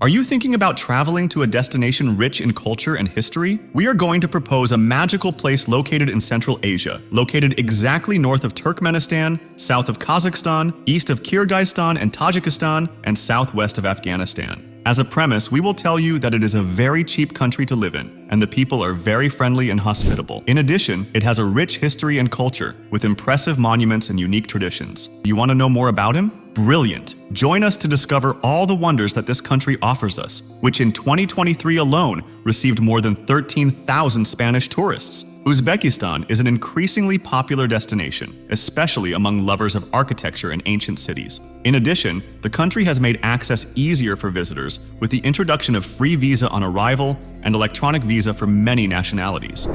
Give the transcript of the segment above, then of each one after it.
Are you thinking about traveling to a destination rich in culture and history? We are going to propose a magical place located in Central Asia, located exactly north of Turkmenistan, south of Kazakhstan, east of Kyrgyzstan and Tajikistan, and southwest of Afghanistan. As a premise, we will tell you that it is a very cheap country to live in, and the people are very friendly and hospitable. In addition, it has a rich history and culture, with impressive monuments and unique traditions. Do you want to know more about him? Brilliant! Join us to discover all the wonders that this country offers us, which in 2023 alone received more than 13,000 Spanish tourists. Uzbekistan is an increasingly popular destination, especially among lovers of architecture and ancient cities. In addition, the country has made access easier for visitors with the introduction of free visa on arrival and electronic visa for many nationalities.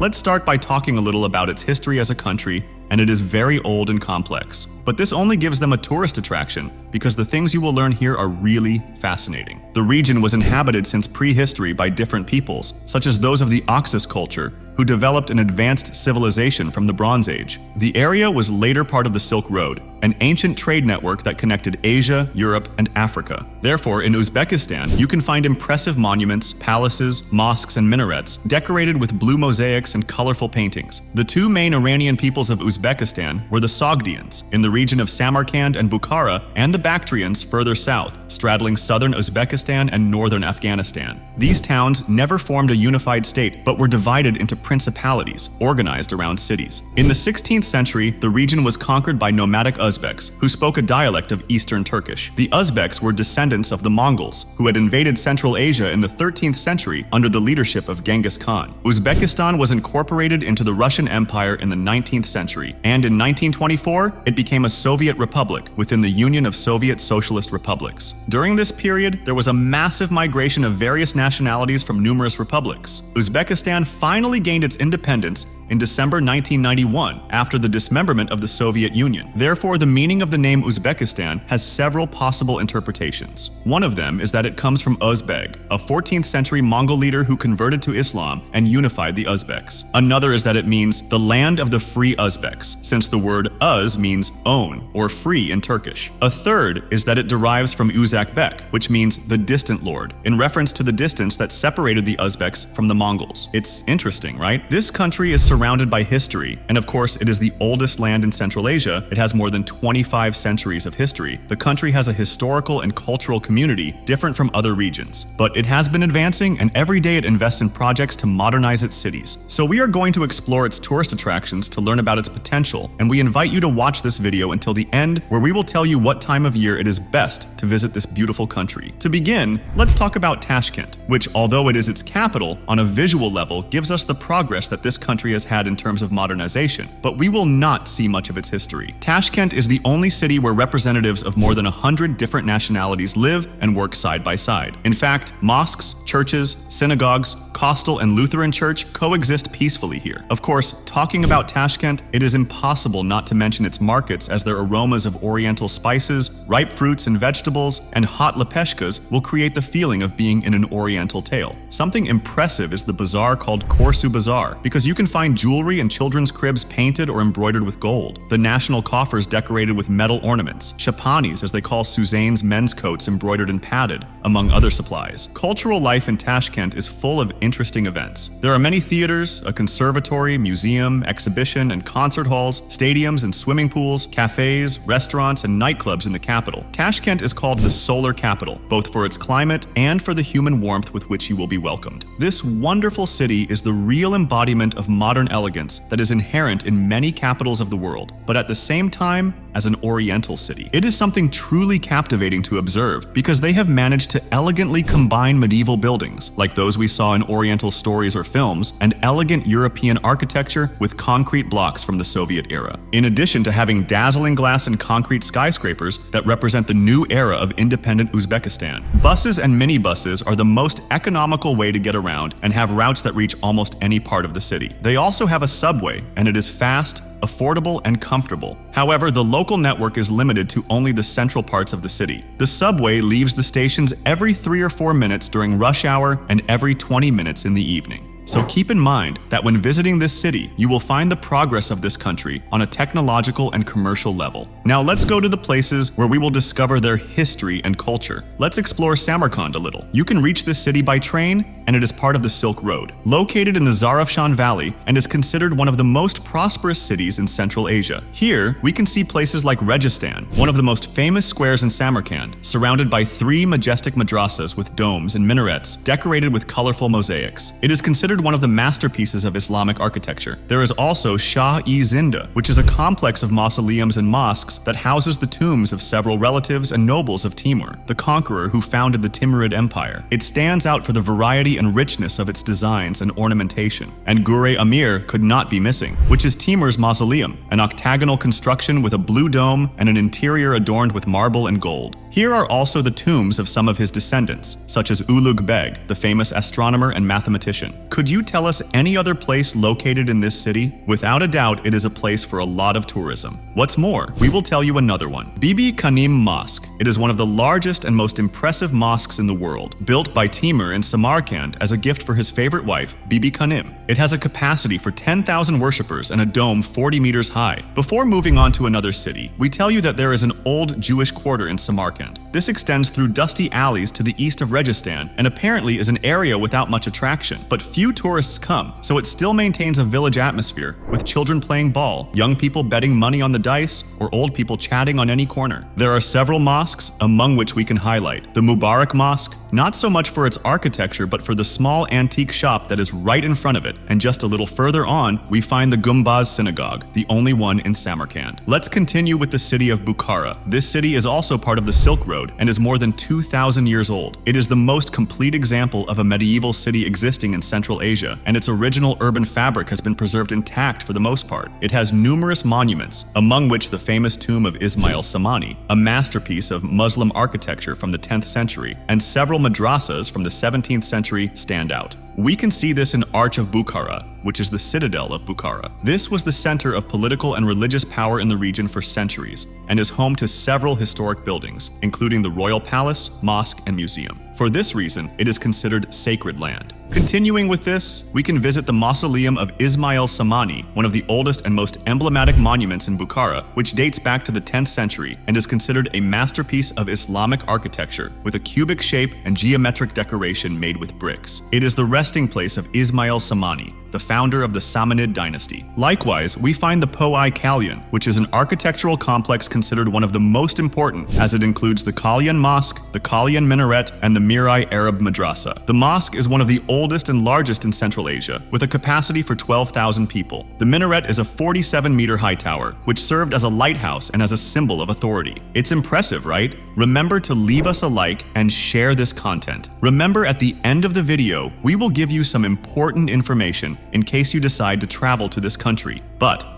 Let's start by talking a little about its history as a country, and it is very old and complex. But this only gives them a tourist attraction because the things you will learn here are really fascinating. The region was inhabited since prehistory by different peoples, such as those of the Oxus culture, who developed an advanced civilization from the Bronze Age. The area was later part of the Silk Road, an ancient trade network that connected Asia, Europe, and Africa. Therefore, in Uzbekistan, you can find impressive monuments, palaces, mosques, and minarets decorated with blue mosaics and colorful paintings. The two main Iranian peoples of Uzbekistan were the Sogdians, in the region of Samarkand and Bukhara, and the Bactrians further south, straddling southern Uzbekistan and northern Afghanistan. These towns never formed a unified state, but were divided into principalities, organized around cities. In the 16th century, the region was conquered by nomadic Uzbeks, who spoke a dialect of Eastern Turkish. The Uzbeks were descendants of the Mongols, who had invaded Central Asia in the 13th century under the leadership of Genghis Khan. Uzbekistan was incorporated into the Russian Empire in the 19th century, and in 1924, it became a Soviet republic within the Union of Soviet Socialist Republics. During this period, there was a massive migration of various nationalities from numerous republics. Uzbekistan finally gained its independence in December 1991 after the dismemberment of the Soviet Union. Therefore, the meaning of the name Uzbekistan has several possible interpretations. One of them is that it comes from Uzbeg, a 14th century Mongol leader who converted to Islam and unified the Uzbeks. Another is that it means the land of the free Uzbeks, since the word Uz means own or free in Turkish. A third is that it derives from Uzakbek, which means the distant lord, in reference to the distance that separated the Uzbeks from the Mongols. It's interesting, right? This country is surrounded by history, and of course it is the oldest land in Central Asia. It has more than 25 centuries of history. The country has a historical and cultural community different from other regions, but it has been advancing, and every day it invests in projects to modernize its cities. So we are going to explore its tourist attractions to learn about its potential, and we invite you to watch this video until the end, where we will tell you what time of year it is best to visit this beautiful country. To begin, let's talk about Tashkent, which, although it is its capital, on a visual level gives us the progress that this country has had in terms of modernization, but we will not see much of its history. Tashkent is the only city where representatives of more than 100 different nationalities live and work side by side. In fact, mosques, churches, synagogues, Costal and Lutheran Church coexist peacefully here. Of course, talking about Tashkent, it is impossible not to mention its markets, as their aromas of oriental spices, ripe fruits and vegetables, and hot lepeshkas will create the feeling of being in an oriental tale. Something impressive is the bazaar called Korsu Bazaar, because you can find jewelry and children's cribs painted or embroidered with gold, the national coffers decorated with metal ornaments, chapanis, as they call Suzanne's men's coats embroidered and padded, among other supplies. Cultural life in Tashkent is full of interesting events. There are many theaters, a conservatory, museum, exhibition, and concert halls, stadiums and swimming pools, cafes, restaurants, and nightclubs in the capital. Tashkent is called the solar capital, both for its climate and for the human warmth with which you will be welcomed. This wonderful city is the real embodiment of modern elegance that is inherent in many capitals of the world, but at the same time, as an oriental city. It is something truly captivating to observe, because they have managed to elegantly combine medieval buildings, like those we saw in oriental stories or films, and elegant European architecture with concrete blocks from the Soviet era. In addition to having dazzling glass and concrete skyscrapers that represent the new era of independent Uzbekistan. Buses and minibuses are the most economical way to get around and have routes that reach almost any part of the city. They also have a subway, and it is fast, affordable, and comfortable. However, the local network is limited to only the central parts of the city. The subway leaves the stations every 3 or 4 minutes during rush hour and every 20 minutes in the evening. So keep in mind that when visiting this city, you will find the progress of this country on a technological and commercial level. Now let's go to the places where we will discover their history and culture. Let's explore Samarkand a little. You can reach this city by train, and it is part of the Silk Road. Located in the Zarafshan Valley and is considered one of the most prosperous cities in Central Asia. Here, we can see places like Registan, one of the most famous squares in Samarkand, surrounded by 3 majestic madrasas with domes and minarets decorated with colorful mosaics. It is considered one of the masterpieces of Islamic architecture. There is also Shah-e-Zinda, which is a complex of mausoleums and mosques that houses the tombs of several relatives and nobles of Timur, the conqueror who founded the Timurid Empire. It stands out for the variety and richness of its designs and ornamentation. And Gure Amir could not be missing, which is Timur's mausoleum, an octagonal construction with a blue dome and an interior adorned with marble and gold. Here are also the tombs of some of his descendants, such as Ulugh Beg, the famous astronomer and mathematician. Could you tell us any other place located in this city? Without a doubt, it is a place for a lot of tourism. What's more, we will tell you another one. Bibi Kanim Mosque. It is one of the largest and most impressive mosques in the world, built by Timur in Samarkand as a gift for his favorite wife, Bibi Kanim. It has a capacity for 10,000 worshippers and a dome 40 meters high. Before moving on to another city, we tell you that there is an old Jewish quarter in Samarkand. This extends through dusty alleys to the east of Registan and apparently is an area without much attraction. But few tourists come, so it still maintains a village atmosphere, with children playing ball, young people betting money on the dice, or old people chatting on any corner. There are several mosques, among which we can highlight the Mubarak Mosque, not so much for its architecture but for the small antique shop that is right in front of it, and just a little further on, we find the Gumbaz Synagogue, the only one in Samarkand. Let's continue with the city of Bukhara. This city is also part of the Silk Road and is more than 2,000 years old. It is the most complete example of a medieval city existing in Central Asia, and its original urban fabric has been preserved intact for the most part. It has numerous monuments, among which the famous tomb of Ismail Samani, a masterpiece of Muslim architecture from the 10th century, and several madrasas from the 17th century stand out. We can see this in Arch of Bukhara, which is the citadel of Bukhara. This was the center of political and religious power in the region for centuries, and is home to several historic buildings, including the Royal Palace, Mosque, and Museum. For this reason, it is considered sacred land. Continuing with this, we can visit the mausoleum of Ismail Samani, one of the oldest and most emblematic monuments in Bukhara, which dates back to the 10th century and is considered a masterpiece of Islamic architecture with a cubic shape and geometric decoration made with bricks. It is the resting place of Ismail Samani, the founder of the Samanid dynasty. Likewise, we find the Po-i Kalyan, which is an architectural complex considered one of the most important, as it includes the Kalyan Mosque, the Kalyan Minaret, and the Mirai Arab Madrasa. The mosque is one of the oldest and largest in Central Asia, with a capacity for 12,000 people. The minaret is a 47-meter high tower, which served as a lighthouse and as a symbol of authority. It's impressive, right? Remember to leave us a like and share this content. Remember, at the end of the video, we will give you some important information in case you decide to travel to this country.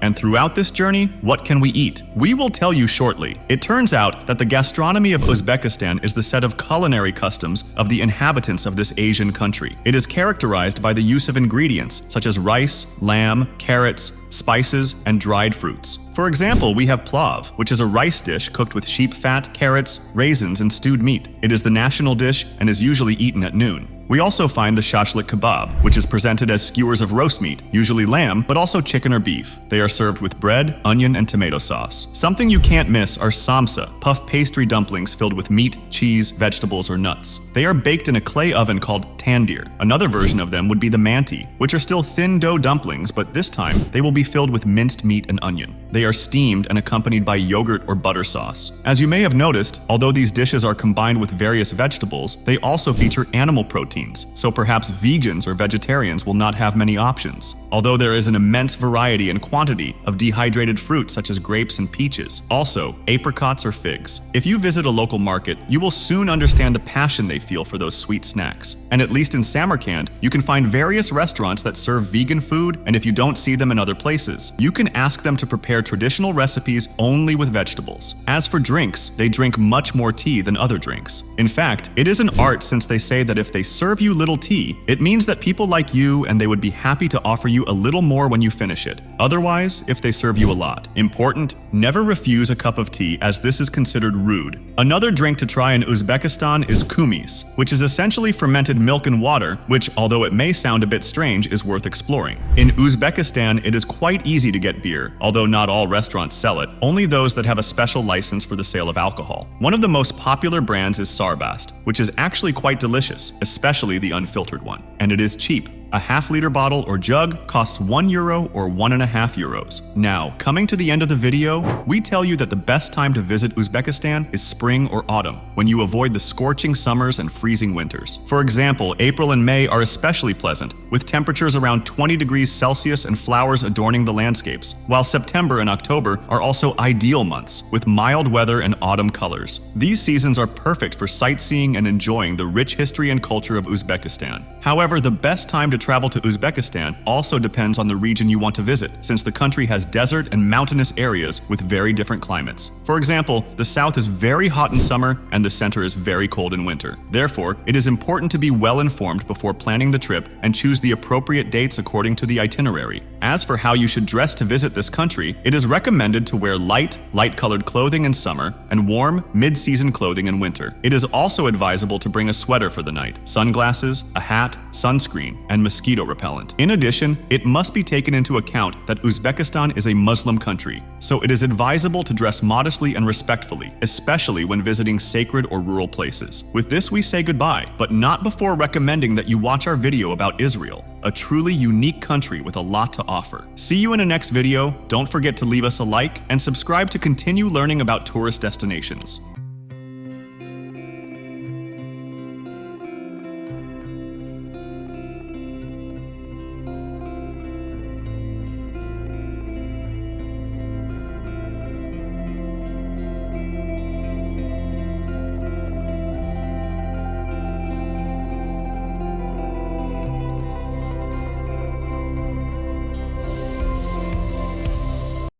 And throughout this journey, what can we eat? We will tell you shortly. It turns out that the gastronomy of Uzbekistan is the set of culinary customs of the inhabitants of this Asian country. It is characterized by the use of ingredients such as rice, lamb, carrots, spices, and dried fruits. For example, we have plav, which is a rice dish cooked with sheep fat, carrots, raisins, and stewed meat. It is the national dish and is usually eaten at noon. We also find the shashlik kebab, which is presented as skewers of roast meat, usually lamb, but also chicken or beef. They are served with bread, onion, and tomato sauce. Something you can't miss are samsa, puff pastry dumplings filled with meat, cheese, vegetables, or nuts. They are baked in a clay oven called tandir. Another version of them would be the manti, which are still thin dough dumplings, but this time they will be filled with minced meat and onion. They are steamed and accompanied by yogurt or butter sauce. As you may have noticed, although these dishes are combined with various vegetables, they also feature animal proteins, so perhaps vegans or vegetarians will not have many options. Although there is an immense variety and quantity of dehydrated fruits such as grapes and peaches, also apricots or figs. If you visit a local market, you will soon understand the passion they feel for those sweet snacks. And at least in Samarkand, you can find various restaurants that serve vegan food, and if you don't see them in other places, you can ask them to prepare traditional recipes only with vegetables. As for drinks, they drink much more tea than other drinks. In fact, it is an art, since they say that if they serve you little tea, it means that people like you and they would be happy to offer you a little more when you finish it. Otherwise, if they serve you a lot. Important, never refuse a cup of tea, as this is considered rude. Another drink to try in Uzbekistan is kumis, which is essentially fermented milk milk and water, which, although it may sound a bit strange, is worth exploring. In Uzbekistan, it is quite easy to get beer, although not all restaurants sell it, only those that have a special license for the sale of alcohol. One of the most popular brands is Sarbast, which is actually quite delicious, especially the unfiltered one. And it is cheap. A half-liter bottle or jug costs €1 or €1.50. Now, coming to the end of the video, we tell you that the best time to visit Uzbekistan is spring or autumn, when you avoid the scorching summers and freezing winters. For example, April and May are especially pleasant, with temperatures around 20 degrees Celsius and flowers adorning the landscapes, while September and October are also ideal months, with mild weather and autumn colors. These seasons are perfect for sightseeing and enjoying the rich history and culture of Uzbekistan. However, the best time to travel to Uzbekistan also depends on the region you want to visit, since the country has desert and mountainous areas with very different climates. For example, the south is very hot in summer and the center is very cold in winter. Therefore, it is important to be well informed before planning the trip and choose the appropriate dates according to the itinerary. As for how you should dress to visit this country, it is recommended to wear light-colored clothing in summer and warm, mid-season clothing in winter. It is also advisable to bring a sweater for the night, sunglasses, a hat, sunscreen, and mosquito repellent. In addition, it must be taken into account that Uzbekistan is a Muslim country, so it is advisable to dress modestly and respectfully, especially when visiting sacred or rural places. With this, we say goodbye, but not before recommending that you watch our video about Israel, a truly unique country with a lot to offer. See you in the next video. Don't forget to leave us a like and subscribe to continue learning about tourist destinations.